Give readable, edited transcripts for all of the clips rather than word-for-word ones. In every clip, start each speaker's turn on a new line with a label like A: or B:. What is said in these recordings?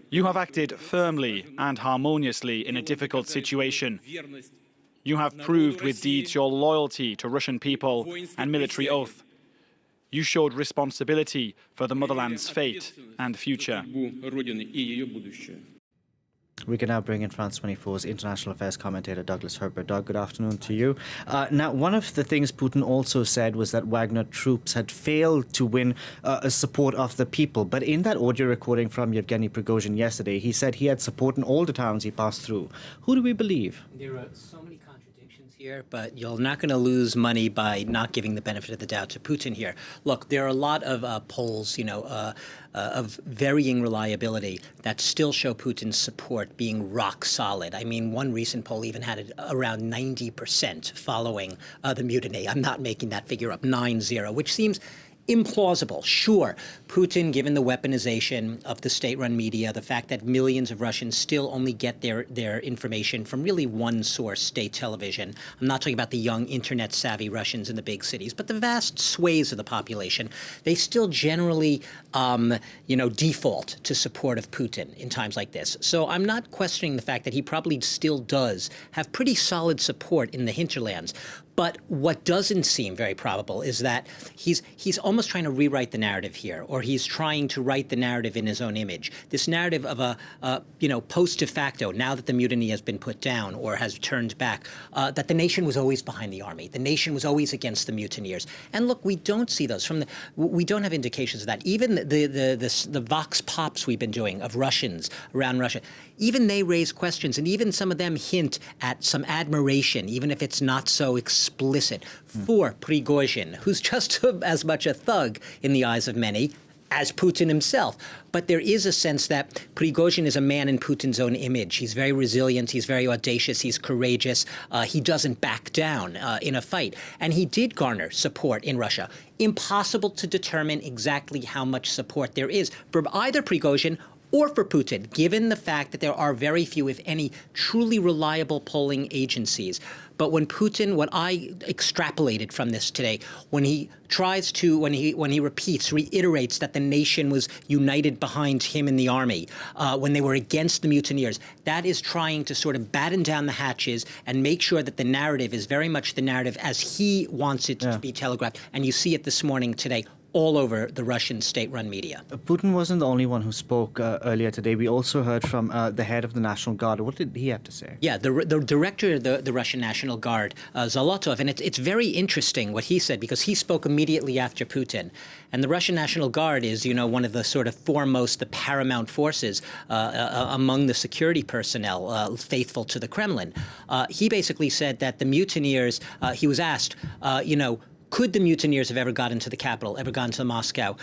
A: You have acted firmly and harmoniously in a difficult situation. You have proved with deeds your loyalty to Russian people and military oath. You showed responsibility for the motherland's fate and future.
B: We can now bring in France 24's international affairs commentator Douglas Herbert. Doug, good afternoon to you. Now, one of the things Putin also said was that Wagner troops had failed to win support of the people. But in that audio recording from Yevgeny Prigozhin yesterday, he said he had support in all the towns he passed through. Who do we believe?
C: There are so many contradictions here, but you're not going to lose money by not giving the benefit of the doubt to Putin here. Look, there are a lot of polls, of varying reliability that still show Putin's support being rock solid. I mean, one recent poll even had it around 90% following the mutiny. I'm not making that figure up, 9-0, which seems implausible. Sure, Putin, given the weaponization of the state-run media, the fact that millions of Russians still only get their information from really one source, state television. I'm not talking about the young internet-savvy Russians in the big cities, but the vast swathes of the population, they still generally, default to support of Putin in times like this. So I'm not questioning the fact that he probably still does have pretty solid support in the hinterlands. But what doesn't seem very probable is that he's almost trying to rewrite the narrative here, or he's trying to write the narrative in his own image. This narrative of a post de facto, now that the mutiny has been put down or has turned back, that the nation was always behind the army. The nation was always against the mutineers. And look, we don't see those we don't have indications of that. Even the vox pops we've been doing of Russians around Russia, even they raise questions, and even some of them hint at some admiration, even if it's not so explicit, for Prigozhin, who's just as much a thug in the eyes of many as Putin himself. But there is a sense that Prigozhin is a man in Putin's own image. He's very resilient. He's very audacious. He's courageous. He doesn't back down in a fight. And he did garner support in Russia. Impossible to determine exactly how much support there is for either Prigozhin or for Putin, given the fact that there are very few, if any, truly reliable polling agencies. But when Putin, what I extrapolated from this today, when he reiterates that the nation was united behind him in the army, when they were against the mutineers, that is trying to sort of batten down the hatches and make sure that the narrative is very much the narrative as he wants it to be telegraphed. And you see it this morning, today, all over the Russian state-run media.
B: Putin wasn't the only one who spoke earlier today. We also heard from the head of the National Guard. What did he have to say?
C: Yeah, the director of the Russian National Guard, Zolotov, and it's very interesting what he said, because he spoke immediately after Putin. And the Russian National Guard is, one of the sort of foremost, the paramount forces among the security personnel faithful to the Kremlin. He basically said that the mutineers, he was asked, could the mutineers have ever gotten to the capital, ever gone to Moscow?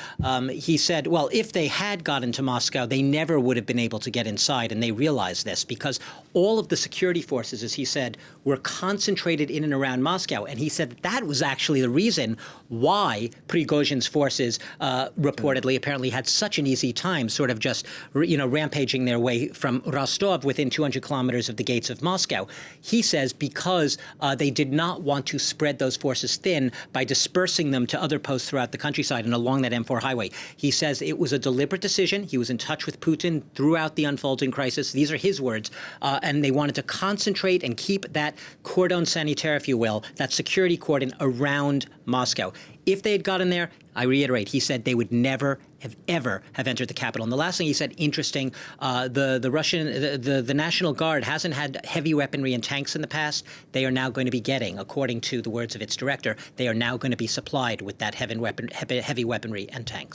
C: He said, well, if they had gotten to Moscow, they never would have been able to get inside. And they realized this because all of the security forces, as he said, were concentrated in and around Moscow. And he said that was actually the reason why Prigozhin's forces reportedly, apparently had such an easy time sort of just, rampaging their way from Rostov within 200 kilometers of the gates of Moscow. He says because they did not want to spread those forces thin by dispersing them to other posts throughout the countryside and along that M4 highway. He says it was a deliberate decision. He was in touch with Putin throughout the unfolding crisis. These are his words. And they wanted to concentrate and keep that cordon sanitaire, if you will, that security cordon around Moscow. If they had gotten there, I reiterate, he said they would never have ever have entered the capital. And the last thing he said, interesting, the National Guard hasn't had heavy weaponry and tanks in the past. They are now going to be getting, according to the words of its director, they are now going to be supplied with that heavy weaponry and tanks.